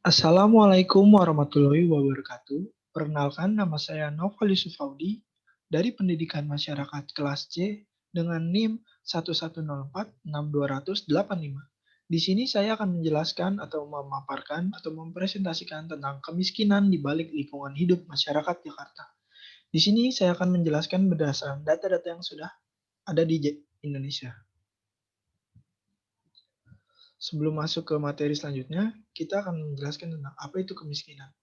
Assalamualaikum warahmatullahi wabarakatuh. Perkenalkan, nama saya Noval Yusuf Audi dari Pendidikan Masyarakat kelas C dengan NIM 110462885. Di sini saya akan menjelaskan atau memaparkan atau mempresentasikan tentang kemiskinan di balik lingkungan hidup masyarakat Jakarta. Di sini saya akan menjelaskan berdasarkan data-data yang sudah ada di Indonesia. Sebelum masuk ke materi selanjutnya, kita akan menjelaskan tentang apa itu kemiskinan.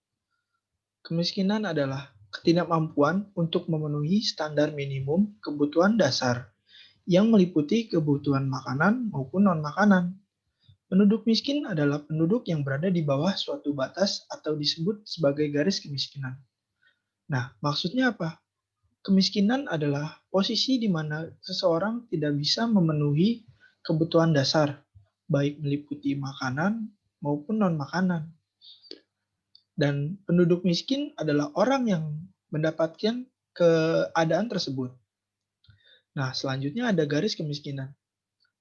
Kemiskinan adalah ketidakmampuan untuk memenuhi standar minimum kebutuhan dasar yang meliputi kebutuhan makanan maupun non-makanan. Penduduk miskin adalah penduduk yang berada di bawah suatu batas atau disebut sebagai garis kemiskinan. Nah, maksudnya apa? Kemiskinan adalah posisi di mana seseorang tidak bisa memenuhi kebutuhan dasar, baik meliputi makanan maupun non-makanan. Dan penduduk miskin adalah orang yang mendapatkan keadaan tersebut. Nah, selanjutnya ada garis kemiskinan.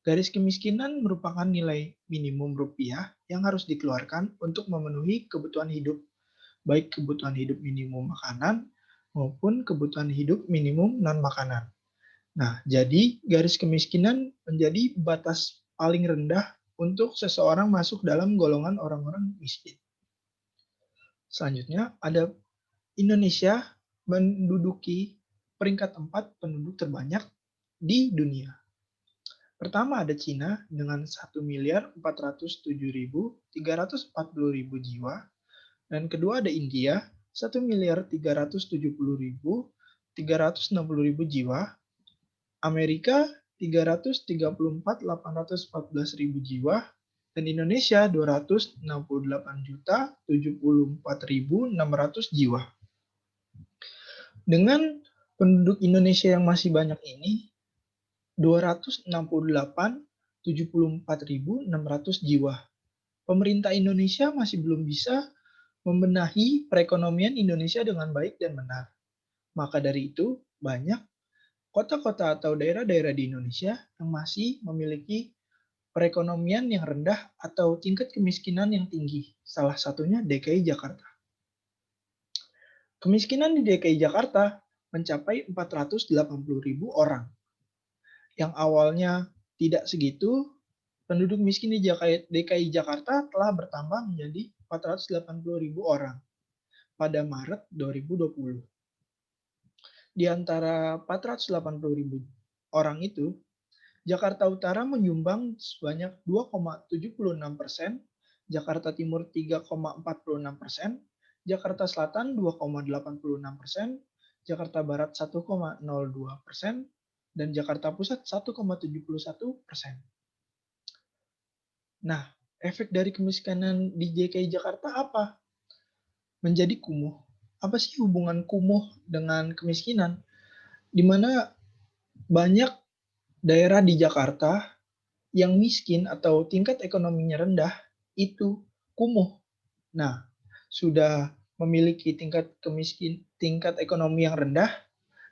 Garis kemiskinan merupakan nilai minimum rupiah yang harus dikeluarkan untuk memenuhi kebutuhan hidup, baik kebutuhan hidup minimum makanan maupun kebutuhan hidup minimum non-makanan. Nah, jadi garis kemiskinan menjadi batas paling rendah untuk seseorang masuk dalam golongan orang-orang miskin. Selanjutnya ada Indonesia menduduki peringkat 4 penduduk terbanyak di dunia. Pertama ada Cina dengan 1.407.340.000 jiwa, dan kedua ada India 1.370.360.000 jiwa, Amerika 334.814.000 jiwa, dan Indonesia 268.074.600 jiwa. Dengan penduduk Indonesia yang masih banyak ini, 268.074.600 jiwa. Pemerintah Indonesia masih belum bisa membenahi perekonomian Indonesia dengan baik dan benar. Maka dari itu, banyak kota-kota atau daerah-daerah di Indonesia yang masih memiliki perekonomian yang rendah atau tingkat kemiskinan yang tinggi. Salah satunya DKI Jakarta. Kemiskinan di DKI Jakarta mencapai 480.000 orang. Yang awalnya tidak segitu, penduduk miskin di DKI Jakarta telah bertambah menjadi 480.000 orang pada Maret 2020. Di antara 480.000 orang itu, Jakarta Utara menyumbang sebanyak 2,76%, Jakarta Timur 3,46%, Jakarta Selatan 2,86%, Jakarta Barat 1,02%, dan Jakarta Pusat 1,71%. Nah, efek dari kemiskinan di DKI Jakarta apa? Menjadi kumuh. Apa sih hubungan kumuh dengan kemiskinan? Di mana banyak daerah di Jakarta yang miskin atau tingkat ekonominya rendah itu kumuh. Nah, sudah memiliki tingkat ekonomi yang rendah,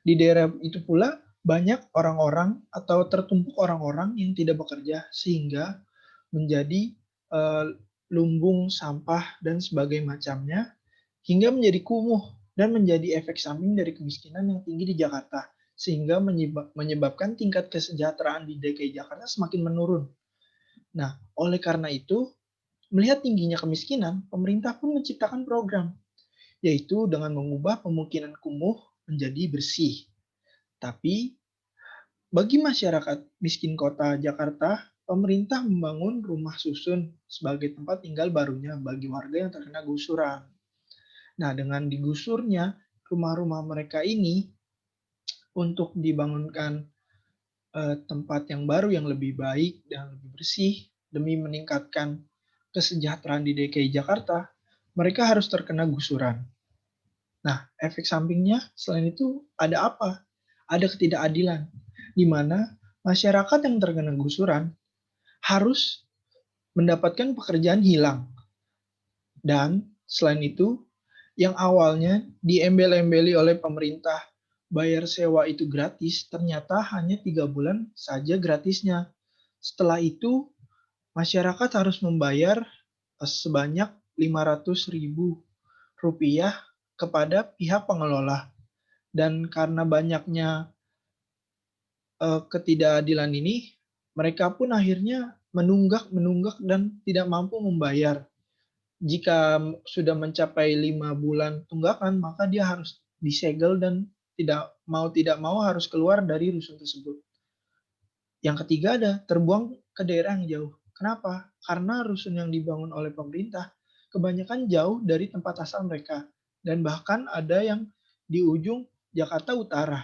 di daerah itu pula banyak orang-orang atau tertumpuk orang-orang yang tidak bekerja sehingga menjadi lumbung sampah dan sebagainya macamnya hingga menjadi kumuh dan menjadi efek samping dari kemiskinan yang tinggi di Jakarta sehingga menyebabkan tingkat kesejahteraan di DKI Jakarta semakin menurun. Nah, oleh karena itu, melihat tingginya kemiskinan, pemerintah pun menciptakan program, yaitu dengan mengubah pemukiman kumuh menjadi bersih. Tapi, bagi masyarakat miskin kota Jakarta, pemerintah membangun rumah susun sebagai tempat tinggal barunya bagi warga yang terkena gusuran. Nah, dengan digusurnya rumah-rumah mereka ini untuk dibangunkan tempat yang baru yang lebih baik dan lebih bersih demi meningkatkan kesejahteraan di DKI Jakarta, mereka harus terkena gusuran. Nah, efek sampingnya selain itu ada apa? Ada ketidakadilan, di mana masyarakat yang terkena gusuran harus mendapatkan pekerjaan hilang. Dan selain itu, yang awalnya diembel-embeli oleh pemerintah bayar sewa itu gratis, ternyata hanya 3 bulan saja gratisnya. Setelah itu, masyarakat harus membayar sebanyak Rp500.000 kepada pihak pengelola. Dan karena banyaknya ketidakadilan ini, mereka pun akhirnya menunggak dan tidak mampu membayar. Jika sudah mencapai 5 bulan tunggakan, maka dia harus disegel dan tidak mau harus keluar dari rusun tersebut. Yang ketiga ada terbuang ke daerah yang jauh. Kenapa? Karena rusun yang dibangun oleh pemerintah kebanyakan jauh dari tempat asal mereka, dan bahkan ada yang di ujung Jakarta Utara,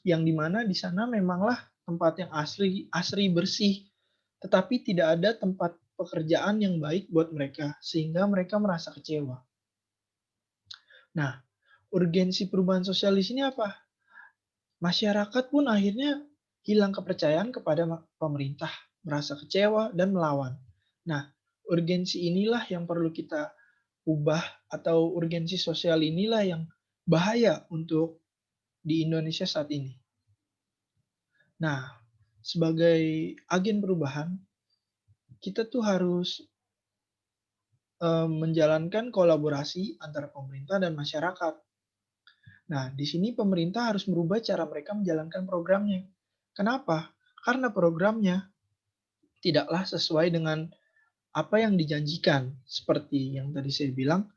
yang dimana di sana memanglah tempat yang asri bersih, tetapi tidak ada tempat pekerjaan yang baik buat mereka, sehingga mereka merasa kecewa. Nah, urgensi perubahan sosial di sini apa? Masyarakat pun akhirnya hilang kepercayaan kepada pemerintah, merasa kecewa dan melawan. Nah, urgensi inilah yang perlu kita ubah, atau urgensi sosial inilah yang bahaya untuk di Indonesia saat ini. Nah, sebagai agen perubahan, kita tuh harus menjalankan kolaborasi antara pemerintah dan masyarakat. Nah, di sini pemerintah harus merubah cara mereka menjalankan programnya. Kenapa? Karena programnya tidaklah sesuai dengan apa yang dijanjikan. Seperti yang tadi saya bilang,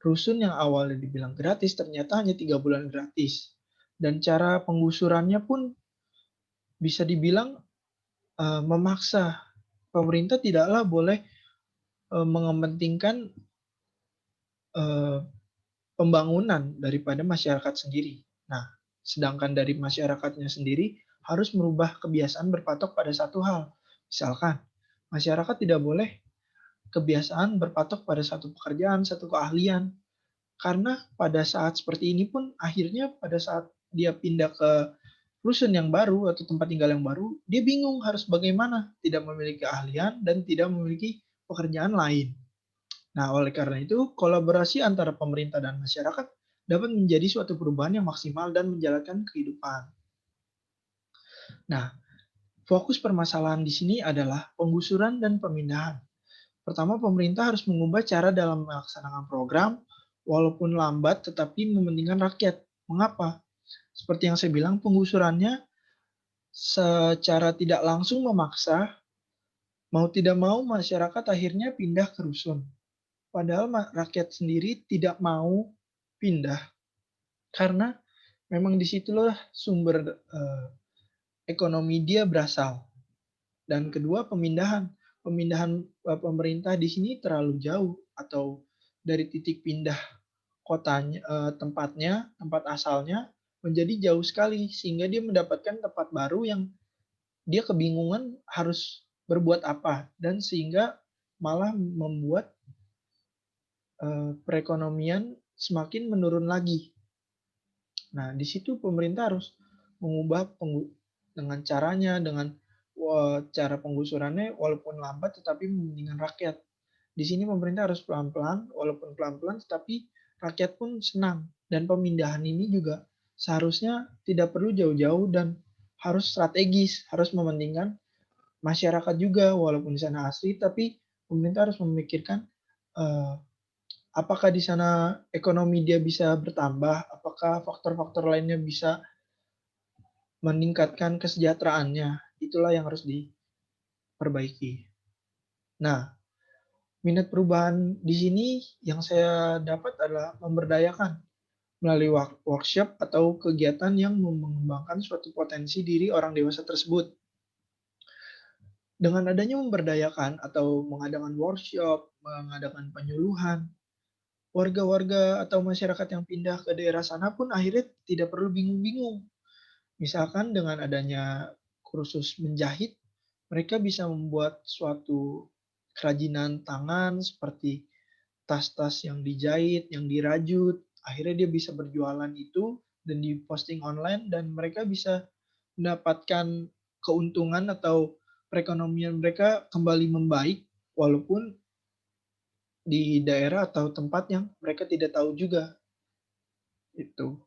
rusun yang awalnya dibilang gratis ternyata hanya 3 bulan gratis. Dan cara penggusurannya pun bisa dibilang memaksa. Pemerintah tidaklah boleh mengepentingkan eh, pembangunan daripada masyarakat sendiri. Nah, sedangkan dari masyarakatnya sendiri harus merubah kebiasaan berpatok pada satu hal. Misalkan, masyarakat tidak boleh kebiasaan berpatok pada satu pekerjaan, satu keahlian. Karena pada saat seperti ini pun akhirnya pada saat dia pindah ke rusun yang baru atau tempat tinggal yang baru, dia bingung harus bagaimana, tidak memiliki keahlian dan tidak memiliki pekerjaan lain. Nah, oleh karena itu, kolaborasi antara pemerintah dan masyarakat dapat menjadi suatu perubahan yang maksimal dan menjalankan kehidupan. Nah, fokus permasalahan di sini adalah penggusuran dan pemindahan. Pertama, pemerintah harus mengubah cara dalam melaksanakan program, walaupun lambat tetapi mementingkan rakyat. Mengapa? Seperti yang saya bilang, penggusurannya secara tidak langsung memaksa, mau tidak mau masyarakat akhirnya pindah ke rusun. Padahal rakyat sendiri tidak mau pindah, karena memang disitulah sumber ekonomi dia berasal. Dan kedua, pemindahan. Pemindahan pemerintah di sini terlalu jauh, atau dari titik pindah kotanya, tempat asalnya menjadi jauh sekali, sehingga dia mendapatkan tempat baru yang dia kebingungan harus berbuat apa, dan sehingga malah membuat perekonomian semakin menurun lagi. Nah, di situ pemerintah harus mengubah dengan caranya, dengan cara penggusurannya walaupun lambat tetapi mementingkan rakyat. Di sini pemerintah harus pelan-pelan, walaupun pelan-pelan tetapi rakyat pun senang. Dan pemindahan ini juga seharusnya tidak perlu jauh-jauh dan harus strategis, harus mementingkan masyarakat juga, walaupun di sana asli, tapi pemerintah harus memikirkan uh, apakah di sana ekonomi dia bisa bertambah, apakah faktor-faktor lainnya bisa meningkatkan kesejahteraannya. Itulah yang harus diperbaiki. Nah, minat perubahan di sini yang saya dapat adalah memberdayakan melalui workshop atau kegiatan yang mengembangkan suatu potensi diri orang dewasa tersebut. Dengan adanya memberdayakan atau mengadakan workshop, mengadakan penyuluhan, warga-warga atau masyarakat yang pindah ke daerah sana pun akhirnya tidak perlu bingung-bingung. Misalkan dengan adanya kursus menjahit, mereka bisa membuat suatu kerajinan tangan seperti tas-tas yang dijahit, yang dirajut. Akhirnya dia bisa berjualan itu dan diposting online, dan mereka bisa mendapatkan keuntungan atau perekonomian mereka kembali membaik, walaupun di daerah atau tempat yang mereka tidak tahu juga. Itu.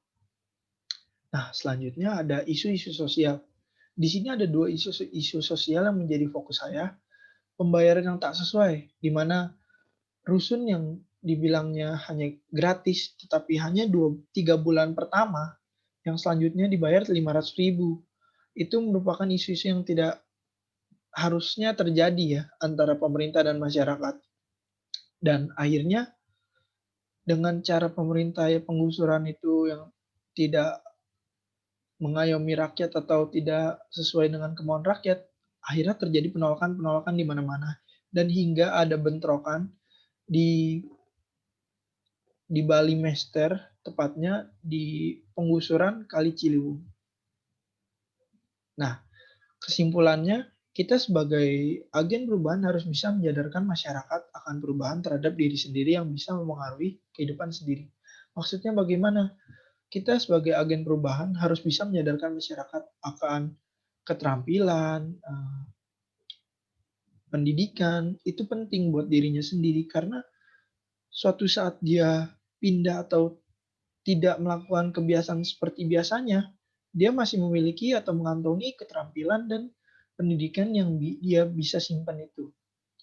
Nah, selanjutnya ada isu-isu sosial. Di sini ada dua isu sosial yang menjadi fokus saya. Pembayaran yang tak sesuai, di mana rusun yang dibilangnya hanya gratis, tetapi hanya 3 bulan pertama, yang selanjutnya dibayar 500.000. Itu merupakan isu-isu yang tidak harusnya terjadi ya, antara pemerintah dan masyarakat. Dan akhirnya dengan cara pemerintah ya penggusuran itu yang tidak mengayomi rakyat atau tidak sesuai dengan kemauan rakyat, akhirnya terjadi penolakan-penolakan di mana-mana. Dan hingga ada bentrokan di Balimester, tepatnya di penggusuran Kali Ciliwung. Nah, kesimpulannya, kita sebagai agen perubahan harus bisa menyadarkan masyarakat akan perubahan terhadap diri sendiri yang bisa mempengaruhi kehidupan sendiri. Maksudnya bagaimana? Kita sebagai agen perubahan harus bisa menyadarkan masyarakat akan keterampilan, pendidikan, itu penting buat dirinya sendiri karena suatu saat dia pindah atau tidak melakukan kebiasaan seperti biasanya, dia masih memiliki atau mengantongi keterampilan dan pendidikan yang dia bisa simpan itu.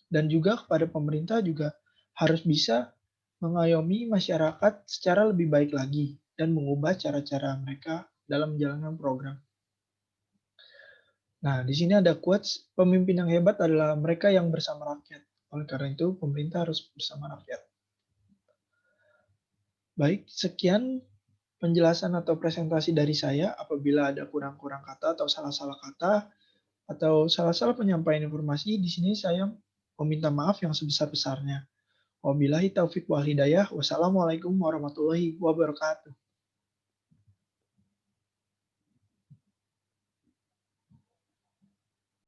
Dan juga kepada pemerintah juga harus bisa mengayomi masyarakat secara lebih baik lagi dan mengubah cara-cara mereka dalam menjalankan program. Nah, di sini ada quotes, pemimpin yang hebat adalah mereka yang bersama rakyat. Oleh karena itu, pemerintah harus bersama rakyat. Baik, sekian penjelasan atau presentasi dari saya. Apabila ada kurang-kurang kata atau salah-salah kata atau salah-salah penyampaian informasi, di sini saya meminta maaf yang sebesar-besarnya. Wabillahi taufiq wal hidayah. Wassalamualaikum warahmatullahi wabarakatuh.